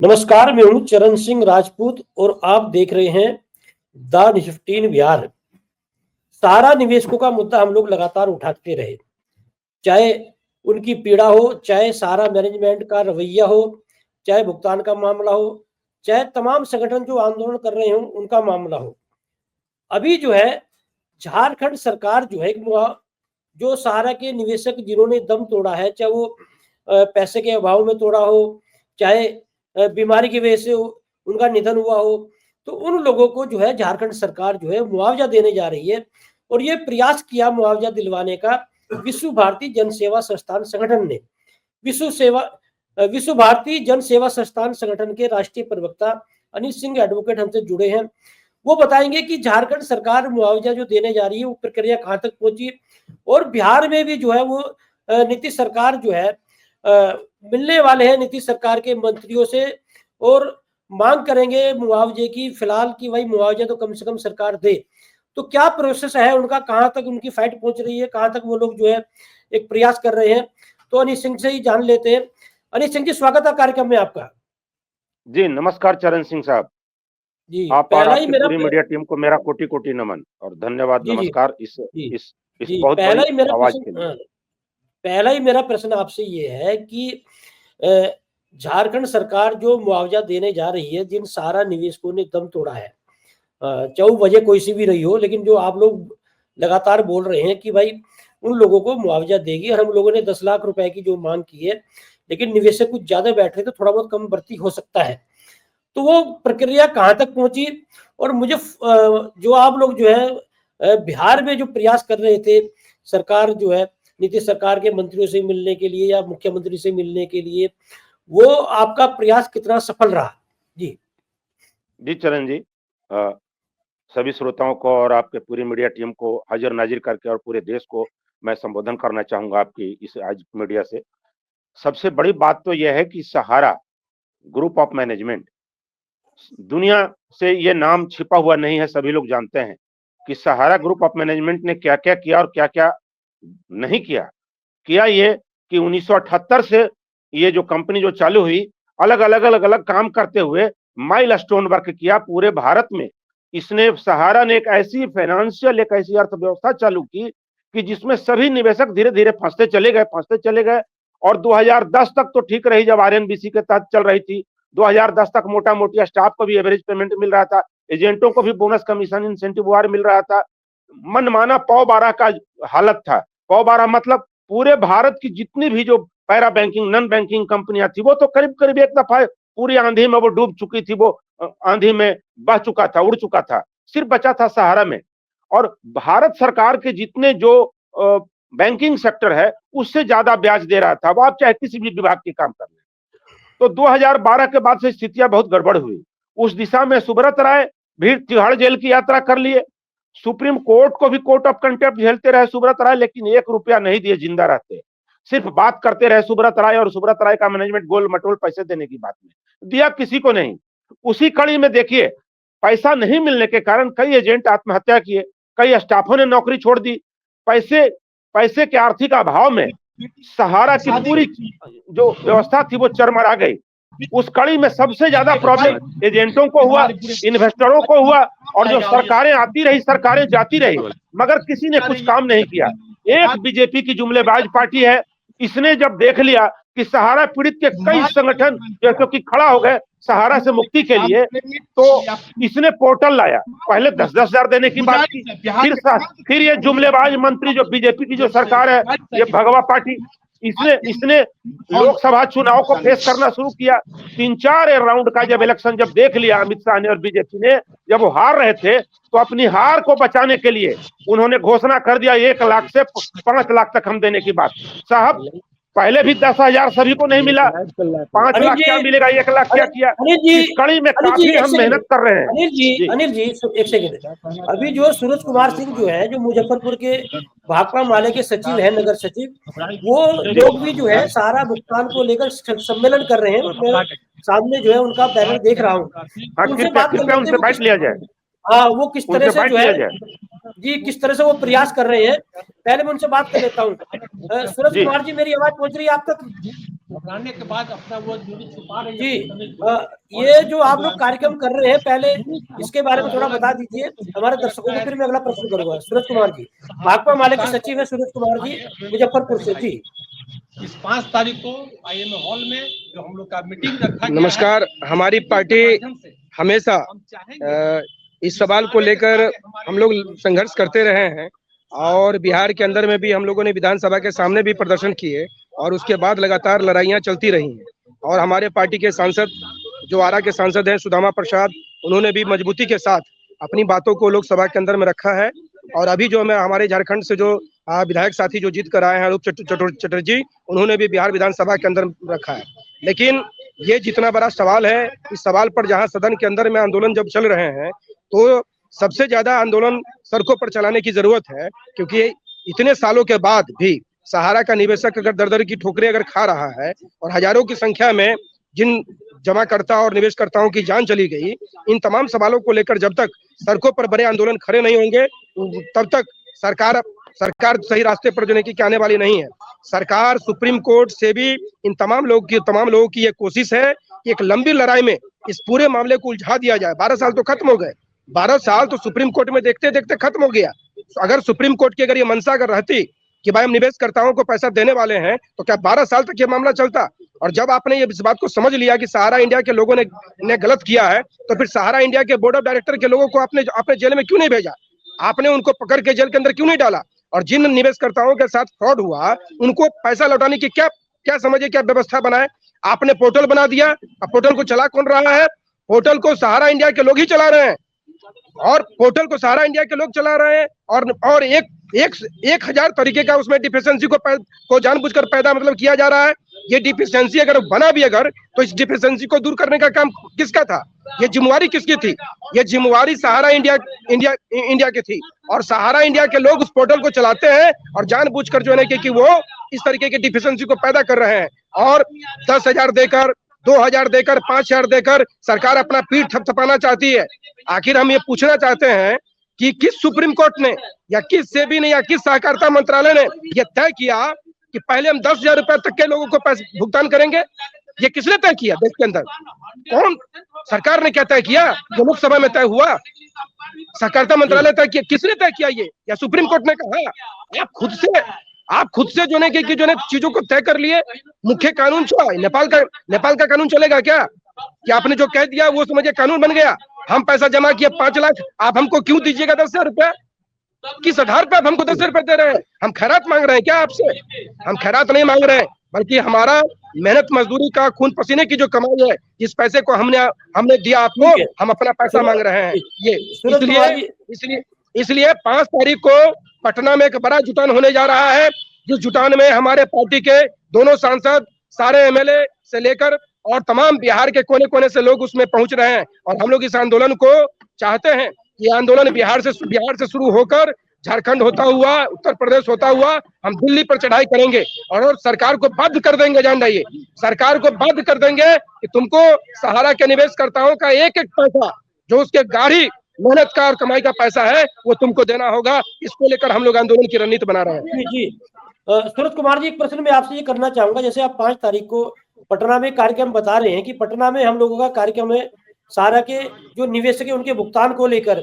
नमस्कार, मैं हूँ चरण सिंह राजपूत और आप देख रहे हैं द निफ्टीन बिहार। सारा निवेशकों का मुद्दा हम लोग लगातार उठाते रहे, चाहे उनकी पीड़ा हो, चाहे सारा मैनेजमेंट का रवैया हो, चाहे भुगतान का मामला हो, चाहे तमाम संगठन जो आंदोलन कर रहे हों उनका मामला हो। अभी जो है झारखंड सरकार जो है जो सहारा के निवेशक जिन्होंने दम तोड़ा है, चाहे वो पैसे के अभाव में तोड़ा हो, चाहे बीमारी की वजह से उनका निधन हुआ हो, तो उन लोगों को जो है झारखंड सरकार जो है मुआवजा देने जा रही है। और ये प्रयास किया मुआवजा दिलवाने का विश्व भारती जन सेवा संस्थान संगठन ने। विश्व भारती जन सेवा संस्थान संगठन के राष्ट्रीय प्रवक्ता अनिल सिंह एडवोकेट हमसे जुड़े हैं। वो बताएंगे कि झारखंड सरकार मुआवजा जो देने जा रही है वो प्रक्रिया कहाँ तक पहुंची, और बिहार में भी जो है वो नीतीश सरकार जो है मिलने वाले हैं नीतीश सरकार के मंत्रियों से और मांग करेंगे मुआवजे की। फिलहाल की भाई मुआवजा तो कम से कम सरकार दे। तो क्या प्रोसेस है उनका, कहाँ तक उनकी फाइट पहुंच रही है, कहाँ तक वो लोग जो है एक प्रयास कर रहे हैं, तो अनिल सिंह से ही जान लेते हैं। अनिल सिंह जी, स्वागत है कार्यक्रम में आपका। जी नमस्कार चरण सिंह साहब जी आप और पहला ही आपकी मेरा पूरी मीडिया टीम को मेरा कोटि कोटि नमन और धन्यवाद। जी जी नमस्कार जी इस जी बहुत पहला बड़ी ही मेरा आवाज के प्रश्न, लिए। पहला ही मेरा प्रश्न आपसे ये है कि अ, झारखंड सरकार जो मुआवजा देने जा रही है जिन सारा निवेशकों ने दम तोड़ा है, चाहे वो वजह कोई सी भी रही हो, लेकिन जो आप लोग लगातार बोल रहे हैं कि भाई उन लोगों को मुआवजा देगी, और हम लोगों ने 10 लाख रुपए की जो मांग की है, लेकिन निवेशक कुछ ज्यादा बैठ रहे तो थोड़ा बहुत कम भर्ती हो सकता है। तो वो प्रक्रिया कहाँ तक पहुंची? और मुझे जो आप लोग जो है बिहार में जो प्रयास कर रहे थे, सरकार जो है नीतीश सरकार के मंत्रियों से मिलने के लिए या मुख्यमंत्री से मिलने के लिए, वो आपका प्रयास कितना सफल रहा? जी जी चरण जी, सभी श्रोताओं को और आपके पूरी मीडिया टीम को हाजिर नाजिर करके और पूरे देश को मैं संबोधन करना चाहूंगा आपकी इस आज मीडिया से। सबसे बड़ी बात तो यह है कि सहारा ग्रुप ऑफ मैनेजमेंट, दुनिया से ये नाम छिपा हुआ नहीं है, सभी लोग जानते हैं कि सहारा ग्रुप ऑफ मैनेजमेंट ने क्या क्या किया और क्या क्या नहीं किया। ये कि 1978 से ये जो कंपनी जो चालू हुई, अलग अलग अलग अलग काम करते हुए माइलस्टोन वर्क किया पूरे भारत में। इसने सहारा ने एक ऐसी फाइनेंशियल, एक ऐसी अर्थव्यवस्था चालू की कि जिसमें सभी निवेशक धीरे धीरे फंसते चले गए। और 2010 तक तो ठीक रही, जब आरएनबीसी के तहत चल रही थी। 2010 तक मोटा मोटी स्टाफ को भी एवरेज पेमेंट मिल रहा था, एजेंटों को भी बोनस कमीशन इंसेंटिव मिल रहा था। मनमाना पौ बारह का हालत था। पौ बारह मतलब पूरे भारत की जितनी भी जो पैरा बैंकिंग नॉन बैंकिंग कंपनियां थी, वो तो करीब करीब एक दफा पूरी आंधी में वो डूब चुकी थी, वो आंधी में बह चुका था, उड़ चुका था। सिर्फ बचा था सहारा में। और भारत सरकार के जितने जो बैंकिंग सेक्टर है उससे ज्यादा ब्याज दे रहा था, वो आप चाहे किसी भी विभाग के काम कर लें। तो 2012 के बाद से स्थितियां बहुत गड़बड़ हुई। उस दिशा में सुब्रत राय भी तिहाड़ जेल की यात्रा कर लिए, सुप्रीम कोर्ट को भी कोर्ट ऑफ कंटेम्प्ट झेलते रहे सुब्रत राय, लेकिन 1 रुपया नहीं दिए जिंदा रहते। सिर्फ बात करते रहे सुब्रत राय, और सुब्रत राय का मैनेजमेंट गोल मटोल पैसे देने की बात में दिया किसी को नहीं। उसी कड़ी में देखिए, पैसा नहीं मिलने के कारण कई एजेंट आत्महत्या किए, कई स्टाफों ने नौकरी छोड़ दी। पैसे पैसे के आर्थिक अभाव में सहारा की पूरी जो व्यवस्था थी वो चरमरा गई। उस कड़ी में सबसे ज्यादा प्रॉब्लम एजेंटों को हुआ, इन्वेस्टरों को हुआ, और जो सरकारें आती रही, सरकारें जाती रही, मगर किसी ने कुछ काम नहीं किया। एक बीजेपी की जुमलेबाज पार्टी है, इसने जब देख लिया कि सहारा पीड़ित के कई संगठन क्योंकि खड़ा हो गए सहारा से मुक्ति के लिए, तो इसने पोर्टल लाया। पहले 10-10 हजार देने की बात की, फिर ये जुमलेबाज मंत्री जो बीजेपी की जो सरकार है, ये भगवा पार्टी, इसने लोकसभा चुनाव को फेस करना शुरू किया। 3-4 राउंड का जब इलेक्शन जब देख लिया अमित शाह ने और बीजेपी ने, जब वो हार रहे थे, तो अपनी हार को बचाने के लिए उन्होंने घोषणा कर दिया 1 लाख से 5 लाख तक हम देने की बात। साहब पहले भी 10,000 सभी को नहीं मिला, 5 लाख क्या मिलेगा, 1 लाख क्या किया। इस कड़ी में काफी हम मेहनत कर रहे हैं। अनिल जी एक सेकंड। अभी जो सूरज कुमार सिंह जो है, जो मुजफ्फरपुर के भाकपा माले के सचिव है, नगर सचिव, वो लोग भी जो है सारा भुगतान को लेकर सम्मेलन कर रहे हैं। मैं सामने जो है उनका बैनर देख रहा हूँ, उनसे बात कर लेते हैं। बैठ लिया जाए। हाँ, वो किस तरह से जो है जी, किस तरह से वो प्रयास कर रहे हैं, पहले मैं उनसे बात कर लेता हूँ। सूरज कुमार जी, मेरी आवाज पहुंच रही है आप तक? घबराने के बाद अपना वो दूरी छुपा रही जी है। ये जो आप लोग कार्यक्रम कर रहे हैं, पहले इसके बारे में थोड़ा बता दीजिए हमारे दर्शकों को, फिर मैं अगला प्रश्न करूंगा। सूरज कुमार जी, भाकपा माले के सचिव है सूरज कुमार जी, मुजफ्फरपुर से। जी इस 5 तारीख को IMA हॉल में जो हम लोग का मीटिंग रखा गया है, नमस्कार। हमारी पार्टी हमेशा इस सवाल को लेकर हम लोग संघर्ष करते रहे हैं और बिहार के अंदर में भी हम लोगों ने विधानसभा के सामने भी प्रदर्शन किए और उसके बाद लगातार लड़ाइयां चलती रही हैं। और हमारे पार्टी के सांसद जो आरा के सांसद हैं सुदामा प्रसाद, उन्होंने भी मजबूती के साथ अपनी बातों को लोकसभा के अंदर में रखा है। और अभी जो मैं हमारे झारखंड से जो विधायक साथी जो जीत कर आए हैं अरूप चटर्जी, उन्होंने भी बिहार विधानसभा के अंदर रखा है। लेकिन ये जितना बड़ा सवाल है, इस सवाल पर जहां सदन के अंदर में आंदोलन जब चल रहे हैं तो सबसे ज्यादा आंदोलन सड़कों पर चलाने की जरूरत है, क्योंकि इतने सालों के बाद भी सहारा का निवेशक अगर दर-दर की ठोकरें अगर खा रहा है और हजारों की संख्या में जिन जमाकर्ता और निवेशकर्ताओं की जान चली गई, इन तमाम सवालों को लेकर जब तक सड़कों पर बड़े आंदोलन खड़े नहीं होंगे तब तक सरकार सही रास्ते पर जाने की आने वाली नहीं है। सरकार, सुप्रीम कोर्ट से भी इन तमाम लोगों की ये कोशिश है कि एक लंबी लड़ाई में इस पूरे मामले को उलझा दिया जाए। 12 साल तो खत्म हो गए, 12 साल तो सुप्रीम कोर्ट में देखते देखते खत्म हो गया। अगर सुप्रीम कोर्ट की अगर ये मंशा अगर रहती कि भाई हम निवेशकर्ताओं को पैसा देने वाले हैं, तो क्या 12 साल तक ये मामला चलता? और जब आपने ये इस बात को समझ लिया कि सहारा इंडिया के लोगों ने गलत किया है, तो फिर सहारा इंडिया के बोर्ड ऑफ डायरेक्टर के लोगों को आपने जेल में क्यों नहीं भेजा? आपने उनको पकड़ के जेल के अंदर क्यों नहीं डाला? और जिन निवेशकर्ताओं के साथ फ्रॉड हुआ उनको पैसा लौटाने की क्या समझे, क्या व्यवस्था बनाए? आपने पोर्टल बना दिया। अब पोर्टल को चला कौन रहा है? पोर्टल को सहारा इंडिया के लोग ही चला रहे हैं और पोर्टल को सहारा इंडिया के लोग चला रहे हैं और एक हजार तरीके का उसमें डिफिशिएंसी को जानबूझकर पैदा मतलब किया जा रहा है। ये डिफिशिएंसी अगर बना भी अगर, तो इस डिफिशिएंसी को दूर करने का काम किसका था? ये जिम्मेवारी किसकी थी? ये जिम्मेवारी सहारा इंडिया की थी। और सहारा इंडिया के लोग उस पोर्टल को चलाते हैं और जानबूझकर जो है कि वो इस तरीके की डिफिशिएंसी को पैदा कर रहे हैं। और 10,000 देकर, 2,000 देकर, 5,000 देकर सरकार अपना पीठ थपथपाना चाहती है। आखिर हम ये पूछना चाहते हैं कि किस सुप्रीम कोर्ट ने या किस सेबी ने या किस सहकारिता मंत्रालय ने यह तय किया कि पहले हम 10,000 रुपए तक के लोगों को पैसे भुगतान करेंगे? ये किसने तय किया? देश के अंदर कौन? सरकार ने क्या तय किया? जो लोकसभा में तय हुआ, सहकारिता मंत्रालय तय किया? किसने तय किया ये? या सुप्रीम कोर्ट ने कहा? आप खुद से जो ने चीजों को तय कर लिए। मुख्य कानून छोड़ा, नेपाल का कानून चलेगा क्या? कि आपने जो कह दिया वो समझिए कानून बन गया। हम पैसा जमा किया 5 लाख, आप हमको क्यों दीजिएगा 10,000 रुपया? किस आधार पर आप हमको 10,000 रुपए दे रहे हैं? हम खैरात मांग रहे हैं क्या आपसे? हम खैरात नहीं मांग रहे हैं, बल्कि हमारा मेहनत मजदूरी का खून पसीने की जो कमाई है, इस पैसे को हमने दिया आपको, हम अपना पैसा मांग रहे हैं। ये इसलिए 5 तारीख को पटना में एक बड़ा जुटान होने जा रहा है, जिस जुटान में हमारे पार्टी के दोनों सांसद, सारे MLA से लेकर और तमाम बिहार के कोने कोने से लोग उसमें पहुंच रहे हैं। और हम लोग इस आंदोलन को चाहते हैं। ये आंदोलन बिहार से शुरू होकर झारखंड होता हुआ, उत्तर प्रदेश होता हुआ हम दिल्ली पर चढ़ाई करेंगे और सरकार को बाध्य कर देंगे। जान जाइए, सरकार को बाध्य कर देंगे कि तुमको सहारा के निवेशकर्ताओं का एक एक पैसा जो उसके गाढ़ी मेहनत का और कमाई का पैसा है वो तुमको देना होगा। इसको लेकर हम लोग आंदोलन की रणनीति बना रहे हैं। जी सूरज कुमार जी, एक प्रश्न मैं आपसे ये करना चाहूंगा। जैसे आप 5 तारीख को पटना में कार्यक्रम बता रहे हैं कि पटना में हम लोगों का कार्यक्रम है सहारा के जो निवेशक है उनके भुगतान को लेकर,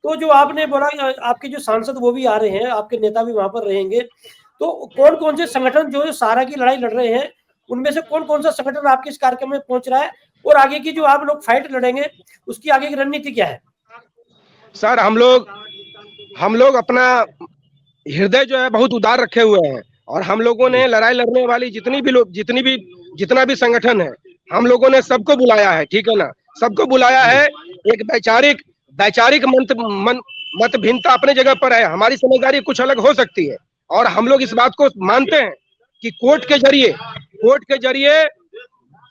तो जो आपने बोला आपके जो सांसद वो भी आ रहे हैं, आपके नेता भी वहां पर रहेंगे, तो कौन कौन से संगठन जो सहारा की लड़ाई लड़ रहे हैं उनमें से कौन कौन सा संगठन आपके इस कार्यक्रम में पहुंच रहा है, और आगे की जो आप लोग फाइट लड़ेंगे उसकी आगे की रणनीति क्या है? सर, हम लोग अपना हृदय जो है बहुत उदार रखे हुए हैं और हम लोगों ने लड़ाई लड़ने वाली जितना भी संगठन है, हम लोगों ने सबको बुलाया है। ठीक है ना, सबको बुलाया है। एक वैचारिक मत भिन्नता अपने जगह पर है, हमारी समझदारी कुछ अलग हो सकती है और हम लोग इस बात को मानते हैं कि कोर्ट के जरिए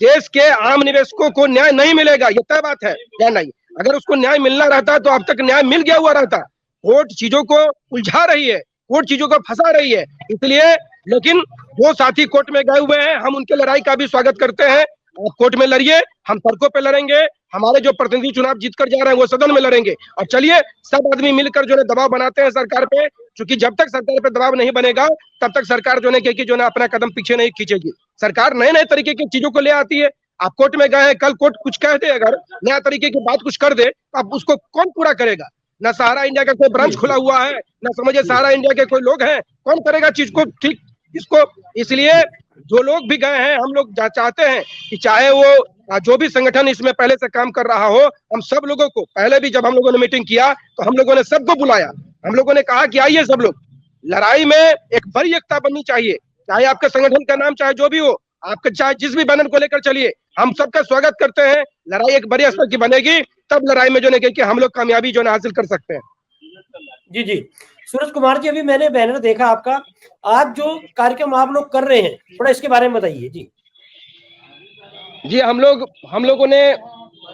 देश के आम निवेशकों को न्याय नहीं मिलेगा। ये तय बात है या नहीं? अगर उसको न्याय मिलना रहता तो अब तक न्याय मिल गया हुआ रहता। कोर्ट चीजों को उलझा रही है, कोर्ट चीजों को फंसा रही है, इसलिए। लेकिन वो साथी कोर्ट में गए हुए हैं, हम उनके लड़ाई का भी स्वागत करते हैं। आप कोर्ट में लड़िए, हम सड़कों पे लड़ेंगे। हमारे जो प्रतिनिधि चुनाव जीत कर जा रहे हैं वो सदन में लड़ेंगे। और चलिए सब आदमी मिलकर जो है दबाव बनाते हैं सरकार पे, क्योंकि जब तक सरकार पे दबाव नहीं बनेगा तब तक सरकार जो है अपना कदम पीछे नहीं खींचेगी। सरकार नए नए तरीके की चीजों को ले आती है। आप कोर्ट में गए हैं, कल कोर्ट कुछ कह दे, अगर नया तरीके की बात कुछ कर दे तो आप उसको कौन पूरा करेगा? ना सहारा इंडिया का कोई ब्रांच खुला हुआ है, ना समझे सहारा इंडिया के कोई लोग हैं, कौन करेगा चीज को ठीक इसको? इसलिए जो लोग भी गए हैं, हम लोग चाहते हैं कि चाहे वो जो भी संगठन इसमें पहले से काम कर रहा हो, हम सब लोगों को, पहले भी जब हम लोगों ने मीटिंग किया तो हम लोगों ने सबको बुलाया, हम लोगों ने कहा कि आइए सब लोग, लड़ाई में एक बड़ी एकता बननी चाहिए, चाहे आपके संगठन का नाम चाहे जो भी हो, आपके चाहे जिस भी बैनर को लेकर चलिए, हम सबका स्वागत करते हैं। लड़ाई एक बड़ी स्तर की बनेगी, तब लड़ाई में जो है कि हम लोग कामयाबी जो है हासिल कर सकते हैं। जी जी, सूरज कुमार जी, अभी मैंने बैनर देखा आपका, आज जो कार्यक्रम आप लोग कर रहे हैं, थोड़ा इसके बारे में बताइए। जी जी, हम लोगों ने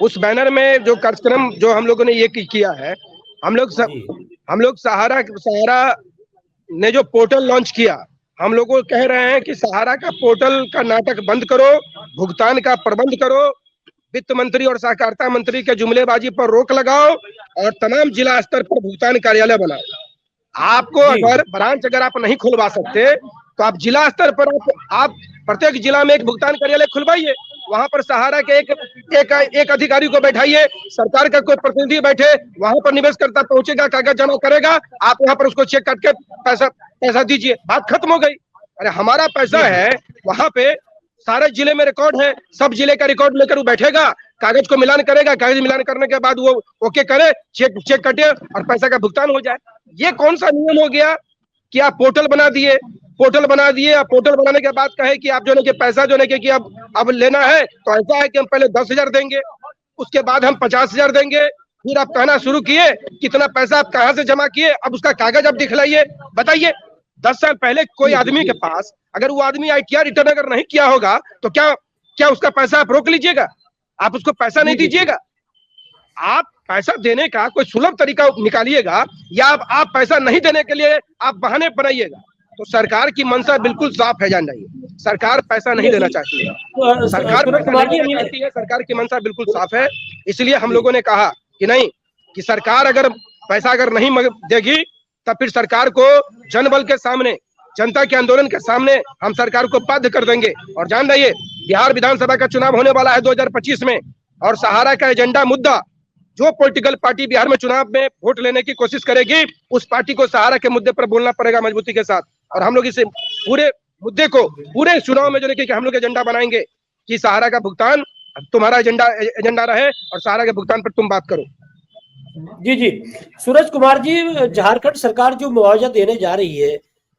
उस बैनर में जो कार्यक्रम जो हम लोगों ने ये किया है, हम लोग सहारा ने जो पोर्टल लॉन्च किया, हम लोग को कह रहे हैं कि सहारा का पोर्टल का नाटक बंद करो, भुगतान का प्रबंध करो, वित्त मंत्री और सहकारिता मंत्री के जुमलेबाजी पर रोक लगाओ और तमाम जिला स्तर पर भुगतान कार्यालय बनाओ। आपको अगर ब्रांच अगर आप नहीं खुलवा सकते तो आप जिला स्तर पर आप प्रत्येक जिला में एक भुगतान कार्यालय खुलवाइए, वहां पर सहारा के एक अधिकारी को बैठाइए, सरकार का कोई प्रतिनिधि बैठे, वहां पर निवेशकर्ता पहुंचेगा, कागज जमा करेगा, आप वहां पर उसको चेक करके पैसा दीजिए, बात खत्म हो गई। अरे हमारा पैसा है, वहां पे सारे जिले में रिकॉर्ड है, सब जिले का रिकॉर्ड लेकर वो बैठेगा, कागज को मिलान करेगा, कागज मिलान करने के बाद वो ओके करे, चेक कटे और पैसा का भुगतान हो जाए। ये कौन सा नियम हो गया कि आप पोर्टल बना दिए, पोर्टल बनाने के बाद कहे कि आप जो है कि पैसा जो है कि अब लेना है तो ऐसा है कि हम पहले 10,000 देंगे, उसके बाद हम 50,000 देंगे, फिर आप कहना शुरू किए कितना पैसा आप कहां से जमा किए, अब उसका कागज आप दिखलाइए। बताइए 10 साल पहले कोई आदमी के पास अगर वो आदमी ITR रिटर्न अगर नहीं किया होगा तो क्या उसका पैसा आप रोक लीजिएगा? आप उसको पैसा नहीं दीजिएगा? आप पैसा देने का कोई सुलभ तरीका निकालिएगा या आप पैसा नहीं देने के लिए आप बहाने बनाइएगा। तो सरकार की मंशा बिल्कुल साफ है, जान जाइए, सरकार पैसा नहीं देना चाहती है, सरकार की मंशा बिल्कुल साफ है। इसलिए हम लोगों ने कहा कि नहीं, कि सरकार अगर पैसा अगर नहीं देगी तब फिर सरकार को जनबल के सामने, जनता के आंदोलन के सामने हम सरकार को बाध्य कर देंगे। और जान रहिए, बिहार विधानसभा का चुनाव होने वाला है 2025 में, और सहारा का एजेंडा मुद्दा, जो पॉलिटिकल पार्टी बिहार में चुनाव में वोट लेने की कोशिश करेगी, उस पार्टी को सहारा के मुद्दे पर बोलना पड़ेगा मजबूती के साथ। और हम लोग इसे पूरे मुद्दे को पूरे चुनाव में जो है कि हम लोग एजेंडा बनाएंगे कि सहारा का भुगतान तुम्हारा एजेंडा रहे और सहारा के भुगतान पर तुम बात करो। जी जी, सूरज कुमार जी, झारखंड सरकार जो मुआवजा देने जा रही है,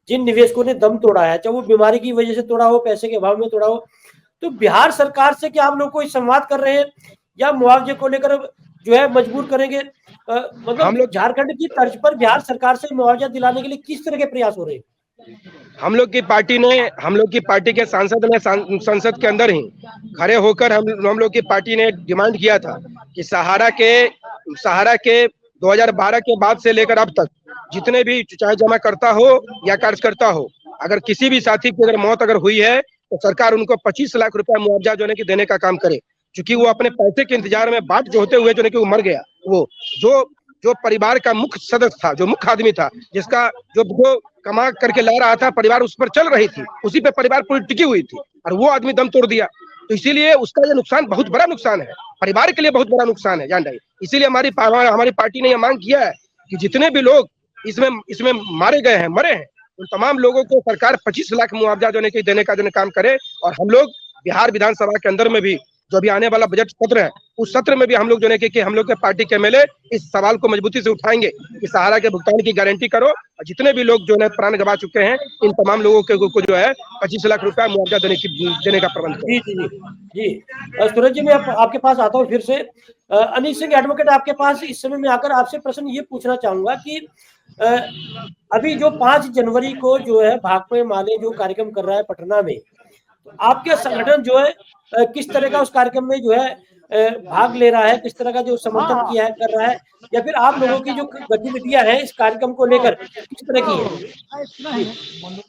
जिन निवेशकों ने दम तोड़ा है, चाहे वो बीमारी की वजह से तोड़ा हो, पैसे के अभाव में तोड़ा हो, तो बिहार सरकार से क्या आप लोग कोई संवाद कर रहे हैं या मुआवजे को लेकर जो है मजबूर करेंगे? मतलब हम लोग झारखंड की तर्ज पर बिहार सरकार से मुआवजा दिलाने के लिए किस तरह के प्रयास हो रहे हैं? हम लोग की पार्टी के सांसद ने संसद के अंदर ही खड़े होकर हम लोग की पार्टी ने डिमांड किया था कि सहारा के 2012 के बाद से लेकर अब तक जितने भी चाहे जमा करता हो या कार्यकर्ता हो, अगर किसी भी साथी की अगर मौत अगर हुई है तो सरकार उनको 25 लाख रुपया मुआवजा जो है कि देने का काम करे, क्योंकि वो अपने पैसे के इंतजार में बाट जोहते हुए जो है कि वो मर गया। वो जो परिवार का मुख्य सदस्य था, जो मुख्य आदमी था, जिसका जो कमा करके ला रहा था, परिवार उस पर चल रही थी, उसी पे परिवार पूरी टिकी हुई थी, और वो आदमी दम तोड़ दिया। तो इसीलिए उसका ये नुकसान बहुत बड़ा नुकसान है, परिवार के लिए बहुत बड़ा नुकसान है, जान रही। इसीलिए हमारी पार्टी ने यह मांग किया है कि जितने भी लोग इसमें मारे गए हैं, मरे हैं, उन तमाम लोगों को सरकार 25 लाख मुआवजा देने का काम करे। और हम लोग बिहार विधानसभा के अंदर में भी जो भी आने वाला बजट सत्र है, उस सत्र में भी हम लोग जो है कि हम लोग के पार्टी के MLA इस सवाल को मजबूती से उठाएंगे कि सहारा के भुगतान की गारंटी करो, और जितने भी लोग जो है प्राण गंवा चुके हैं, इन तमाम लोगों को जो है 25 लाख रुपया मुआवजा देने का प्रबंध करो। जी, सूरज जी, मैं आपके पास आता हूँ फिर से। अनिल सिंह एडवोकेट, आपके पास इस समय में आकर आपसे प्रश्न ये पूछना चाहूंगा कि अभी जो 5 जनवरी को जो है भाकपा माले जो कार्यक्रम कर रहा है पटना में, तो आपके संगठन जो है किस तरह का उस कार्यक्रम में जो है भाग ले रहा है, किस तरह का जो समर्थन किया है कर रहा है, या फिर आप लोगों की जो गतिविधियां हैं इस कार्यक्रम को लेकर किस तरह की है?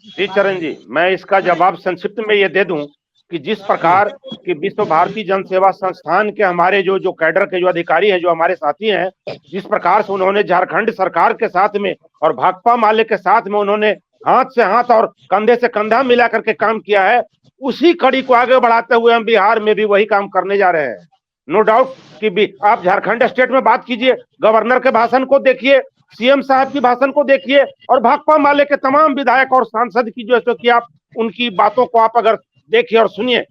जी चरण जी, मैं इसका जवाब संक्षिप्त में ये दे दूं कि जिस प्रकार की विश्व भारती जन सेवा संस्थान के हमारे जो कैडर के जो अधिकारी हैं, जो हमारे साथी हैं, जिस प्रकार से उन्होंने झारखंड सरकार के साथ में और भाकपा माले के साथ में उन्होंने हाथ से हाथ और कंधे से कंधा मिला करके काम किया है, उसी कड़ी को आगे बढ़ाते हुए हम बिहार में भी वही काम करने जा रहे हैं। नो डाउट कि भी आप झारखंड स्टेट में बात कीजिए, गवर्नर के भाषण को देखिए, सीएम साहब की भाषण को देखिए, और भाकपा माले के तमाम विधायक और सांसद की जो है कि आप उनकी बातों को आप अगर देखिए और सुनिए,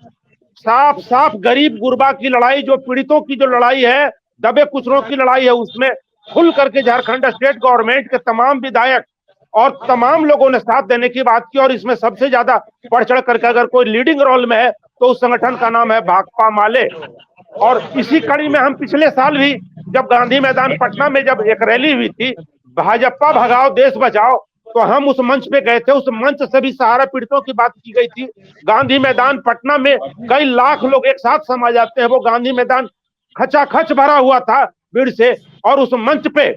साफ साफ गरीब गुरबा की लड़ाई, जो पीड़ितों की जो लड़ाई है, दबे कुचलों की लड़ाई है, उसमें खुल करके झारखंड स्टेट गवर्नमेंट के तमाम विधायक और तमाम लोगों ने साथ देने की बात की। और इसमें सबसे ज्यादा बढ़ चढ़ करके अगर कोई लीडिंग रोल में है तो उस संगठन का नाम है भाकपा माले। और इसी कड़ी में हम पिछले साल भी जब गांधी मैदान पटना में जब एक रैली हुई थी, भाजपा भगाओ देश बचाओ, तो हम उस मंच पे गए थे। उस मंच से भी सहारा पीड़ितों की बात की गई थी। गांधी मैदान पटना में कई लाख लोग एक साथ समा जाते हैं, वो गांधी मैदान खचाखच भरा हुआ था भीड़ से। और उस मंच पे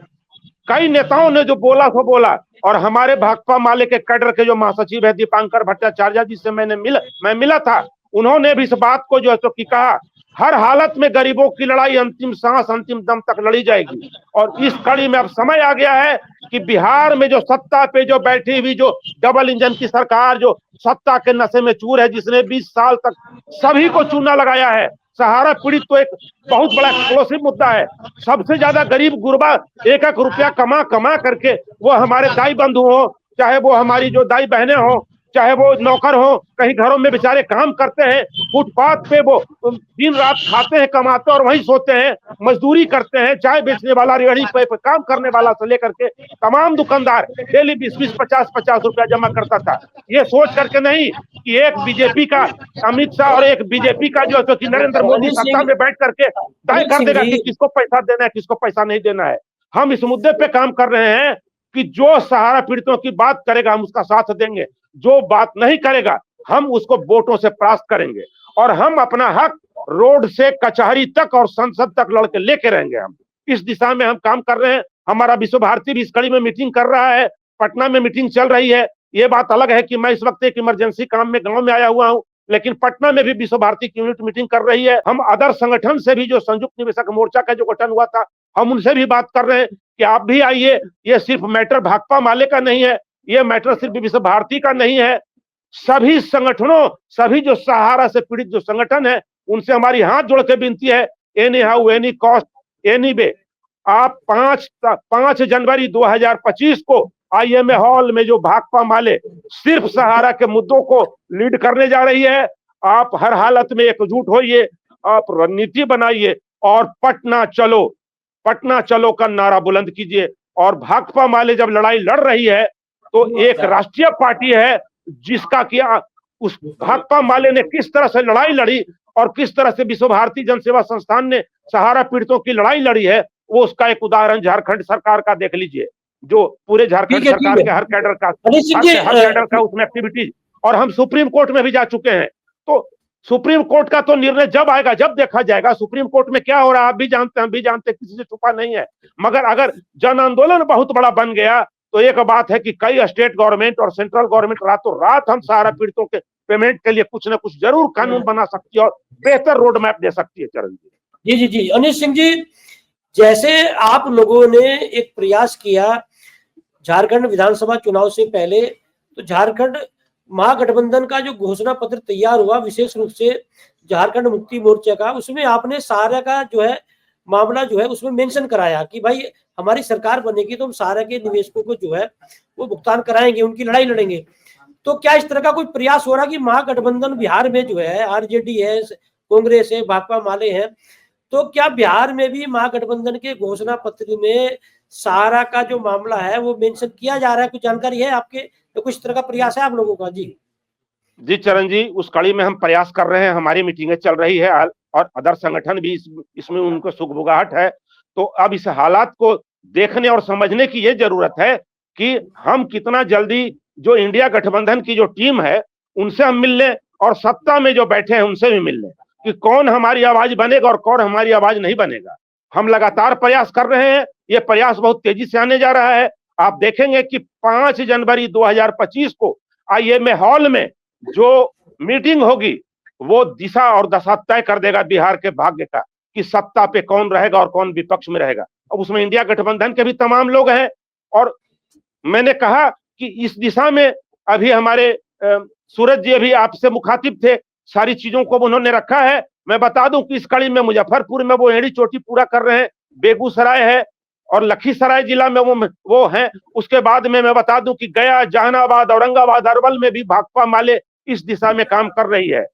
कई नेताओं ने जो बोला सो बोला, और हमारे भाकपा माले के कैडर के जो महासचिव है दीपांकर भट्टाचार्य, जिससे मैं मिला था, उन्होंने भी इस बात को जो है तो कि कहा, हर हालत में गरीबों की लड़ाई अंतिम सांस अंतिम दम तक लड़ी जाएगी। और इस कड़ी में अब समय आ गया है कि बिहार में जो सत्ता पे जो बैठी हुई जो डबल इंजन की सरकार, जो सत्ता के नशे में चूर है, जिसने 20 साल तक सभी को चूना लगाया है, सहारा पीड़ित तो एक बहुत बड़ा एक्सप्लोसिव मुद्दा है। सबसे ज्यादा गरीब गुरबा एक एक रुपया कमा कमा करके, वो हमारे दाई बंधु हो, चाहे वो हमारी जो दाई बहनें हो, चाहे वो नौकर हो, कहीं घरों में बेचारे काम करते हैं, फुटपाथ पे वो दिन रात खाते हैं, कमाते और वहीं सोते हैं, मजदूरी करते हैं, चाय बेचने वाला, रेहड़ी पे काम करने वाला से लेकर के तमाम दुकानदार डेली 20-20, 50-50 रुपया जमा करता था। ये सोच करके नहीं कि एक बीजेपी का अमित शाह और एक बीजेपी का जो है कि नरेंद्र मोदी सत्ता में बैठ करके तय कर देगा कि किसको पैसा देना है, किसको पैसा नहीं देना है। हम इस मुद्दे पे काम कर रहे हैं कि जो सहारा पीड़ितों की बात करेगा हम उसका साथ देंगे, जो बात नहीं करेगा हम उसको वोटों से परास्त करेंगे। और हम अपना हक रोड से कचहरी तक और संसद तक लड़के लेके रहेंगे। हम इस दिशा में हम काम कर रहे हैं। हमारा विश्व भारती भी इस कड़ी में मीटिंग कर रहा है, पटना में मीटिंग चल रही है। ये बात अलग है कि मैं इस वक्त एक इमरजेंसी काम में गांव में आया हुआ हूं, लेकिन पटना में भी विश्व भारती की यूनिट मीटिंग कर रही है। हम अदर संगठन से भी, जो संयुक्त निवेशक मोर्चा का जो गठन हुआ था, हम उनसे भी बात कर रहे हैं कि आप भी आइए। ये सिर्फ मैटर भाकपा माले का नहीं है, ये मैटर सिर्फ विश्व भारती का नहीं है। सभी संगठनों, सभी जो सहारा से पीड़ित जो संगठन है, उनसे हमारी हाथ जोड़ के विनती है, any how any cost any way, आप 5 जनवरी 2025 को आईएमए हॉल में जो भाकपा माले सिर्फ सहारा के मुद्दों को लीड करने जा रही है, आप हर हालत में एकजुट होइए, आप रणनीति बनाइए और पटना चलो का नारा बुलंद कीजिए। और भाकपा माले जब लड़ाई लड़ रही है तो एक राष्ट्रीय पार्टी है जिसका कि उस भाकपा माले ने किस तरह से लड़ाई लड़ी और किस तरह से विश्व भारती जनसेवा संस्थान ने सहारा पीड़ितों की लड़ाई लड़ी है, वो उसका एक उदाहरण झारखंड सरकार का देख लीजिए, जो पूरे झारखंड सरकार के हर कैडर का उसमें एक्टिविटीज। और हम सुप्रीम कोर्ट में भी जा चुके हैं। तो सुप्रीम कोर्ट का तो निर्णय जब आएगा, जब देखा जाएगा सुप्रीम कोर्ट में क्या हो रहा है, आप भी जानते हैं, हम भी जानते हैं, किसी से छुपा नहीं है। मगर अगर जन आंदोलन बहुत बड़ा बन गया तो एक बात है कि कई स्टेट गवर्नमेंट और सेंट्रल गवर्नमेंट रातों रात हम सहारा पीड़ितों के पेमेंट के लिए कुछ ना कुछ जरूर कानून बना सकती है और बेहतर रोड मैप दे सकती है। चरण जी जी अनिल सिंह जी, जैसे आप लोगों ने एक प्रयास किया झारखंड विधानसभा चुनाव से पहले, तो झारखंड महागठबंधन का जो घोषणा पत्र तैयार हुआ विशेष रूप से झारखंड मुक्ति मोर्चा का, उसमें आपने सहारा का जो है मामला जो है उसमें मेंशन कराया कि भाई हमारी सरकार बनेगी तो हम सहारा के निवेशकों को जो है वो भुगतान कराएंगे, उनकी लड़ाई लड़ेंगे। तो क्या इस तरह का कोई प्रयास हो रहा कि महागठबंधन बिहार में जो है, आरजेडी है, कांग्रेस है, भाकपा माले हैं, तो क्या बिहार में भी महागठबंधन के घोषणा पत्र में सहारा का जो मामला है वो मेंशन किया जा रहा है? कुछ जानकारी है आपके, तो कुछ तरह का प्रयास है आप लोगों का? जी चरण जी, उस कड़ी में हम प्रयास कर रहे हैं, हमारी मीटिंगें चल रही है और अदर संगठन भी इसमें उनको सुगबुगाहट है। तो अब इस हालात को देखने और समझने की ये जरूरत है कि हम कितना जल्दी जो इंडिया गठबंधन की जो टीम है उनसे हम मिल लें और सत्ता में जो बैठे हैं उनसे भी मिल लें कि कौन हमारी आवाज बनेगा और कौन हमारी आवाज नहीं बनेगा। हम लगातार प्रयास कर रहे हैं, ये प्रयास बहुत तेजी से आने जा रहा है। आप देखेंगे कि 5 जनवरी 2025 को आईएमए हॉल में जो मीटिंग होगी वो दिशा और दशा तय कर देगा बिहार के भाग्य का कि सत्ता पे कौन रहेगा और कौन विपक्ष में रहेगा। अब उसमें इंडिया गठबंधन के भी तमाम लोग हैं और मैंने कहा कि इस दिशा में अभी हमारे सूरज जी अभी आपसे मुखातिब थे सारी चीजों को उन्होंने रखा है। मैं बता दूं कि इस कड़ी में मुजफ्फरपुर में वो एड़ी चोटी पूरा कर रहे हैं, बेगूसराय है और लखीसराय जिला में वो हैं। उसके बाद में मैं बता दूं कि गया, जहानाबाद, औरंगाबाद, अरवल में भी भाकपा माले इस दिशा में काम कर रही है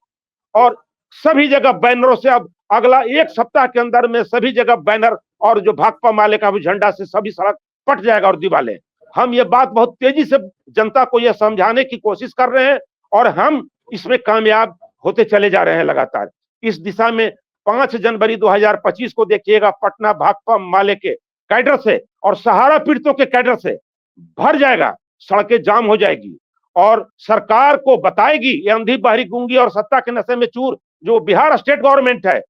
और सभी जगह बैनरों से अब अगला एक सप्ताह के अंदर में सभी जगह बैनर और जो भाकपा माले का भी झंडा से सभी सड़क पट जाएगा और दीवारें। हम ये बात बहुत तेजी से जनता को यह समझाने की कोशिश कर रहे हैं और हम इसमें कामयाब होते चले जा रहे हैं लगातार। इस दिशा में 5 जनवरी 2025 को देखिएगा, पटना भाकपा माले के कैडर से और सहारा पीड़ितों के कैडर से भर जाएगा, सड़कें जाम हो जाएगी और सरकार को बताएगी ये अंधी बहरी गूंगी और सत्ता के नशे में चूर जो बिहार स्टेट गवर्नमेंट है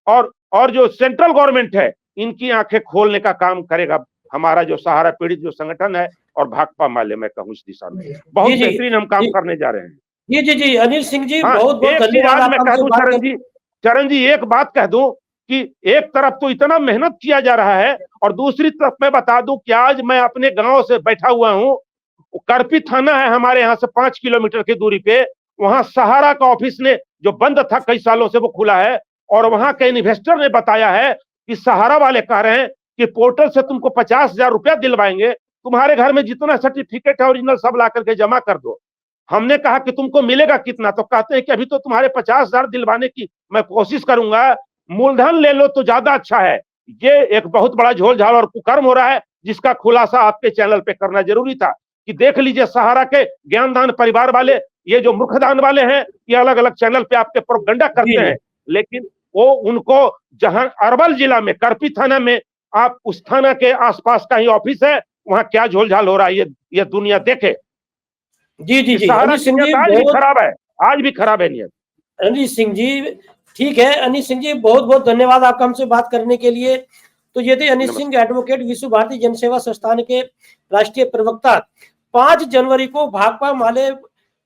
और जो सेंट्रल गवर्नमेंट है, इनकी आंखें खोलने का काम करेगा हमारा जो सहारा पीड़ित जो संगठन है और भाकपा माले। मैं कहूँ इस दिशा में बहुत बेहतरीन हम काम करने जा रहे हैं। जी जी जी अनिल सिंह जी, हाँ, बहुत बहुत धन्यवाद। मैं कह दूं चरण जी एक बात कह दूं कि एक तरफ तो इतना मेहनत किया जा रहा है और दूसरी तरफ मैं बता दूं कि आज मैं अपने गांव से बैठा हुआ हूं, करपी थाना है हमारे यहाँ से 5 किलोमीटर की दूरी पे, वहां सहारा का ऑफिस ने जो बंद था कई सालों से वो खुला है और वहां के इन्वेस्टर ने बताया है कि सहारा वाले कह रहे हैं कि पोर्टल से तुमको 50,000 रुपया दिलवाएंगे, तुम्हारे घर में जितना सर्टिफिकेट है ओरिजिनल सब ला करके जमा कर दो। हमने कहा कि तुमको मिलेगा कितना, तो कहते हैं कि अभी तो तुम्हारे 50,000 दिलवाने की मैं कोशिश करूंगा, मूलधन ले लो तो ज्यादा अच्छा है। ये एक बहुत बड़ा झोल झाल और कुकर्म हो रहा है जिसका खुलासा आपके चैनल पे करना जरूरी था कि देख लीजिए सहारा के ज्ञानदान परिवार वाले, ये जो मुखदान वाले हैं, ये अलग अलग चैनल पे आपके प्रोपगंडा करते हैं, लेकिन वो उनको जहां अरवल जिला में करपी थाना में आप उस थाना के आसपास का ही ऑफिस है, वहां क्या झोल झाल हो रहा है ये दुनिया देखे। जी जी जी सहारा की नियत आज भी खराब है, आज भी खराब है नियत। अनिल सिंह जी ठीक है। अनिल सिंह जी बहुत बहुत धन्यवाद आपका हमसे बात करने के लिए। तो ये थे अनिल सिंह एडवोकेट, विश्व भारती जनसेवा संस्थान के राष्ट्रीय प्रवक्ता। 5 जनवरी को भाकपा माले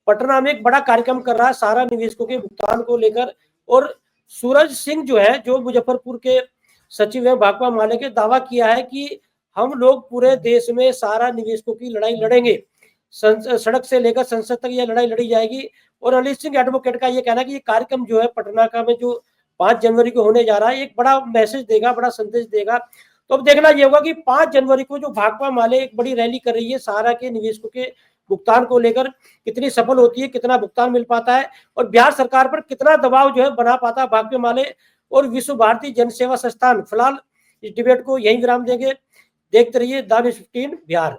पटना में एक बड़ा कार्यक्रम कर रहा है सारा निवेशकों के भुगतान को लेकर, और सूरज सिंह जो है, जो मुजफ्फरपुर के सचिव है भाकपा माले के, दावा किया है कि हम लोग पूरे देश में सारा निवेशकों की लड़ाई लड़ेंगे, सड़क से लेकर संसद तक यह लड़ाई लड़ी जाएगी। और अनिल सिंह एडवोकेट का ये कहना है कि ये कार्यक्रम जो है पटना का में जो 5 जनवरी को होने जा रहा है, एक बड़ा मैसेज देगा, बड़ा संदेश देगा। तो अब देखना ये होगा कि 5 जनवरी को जो भाकपा माले एक बड़ी रैली कर रही है सहारा के निवेशकों के भुगतान को लेकर, कितनी सफल होती है, कितना भुगतान मिल पाता है और बिहार सरकार पर कितना दबाव जो है बना पाता है भाकपा माले और विश्व भारती जनसेवा संस्थान। फिलहाल इस डिबेट को यहीं विराम देंगे। देखते रहिए द न्यूज़ 15 बिहार।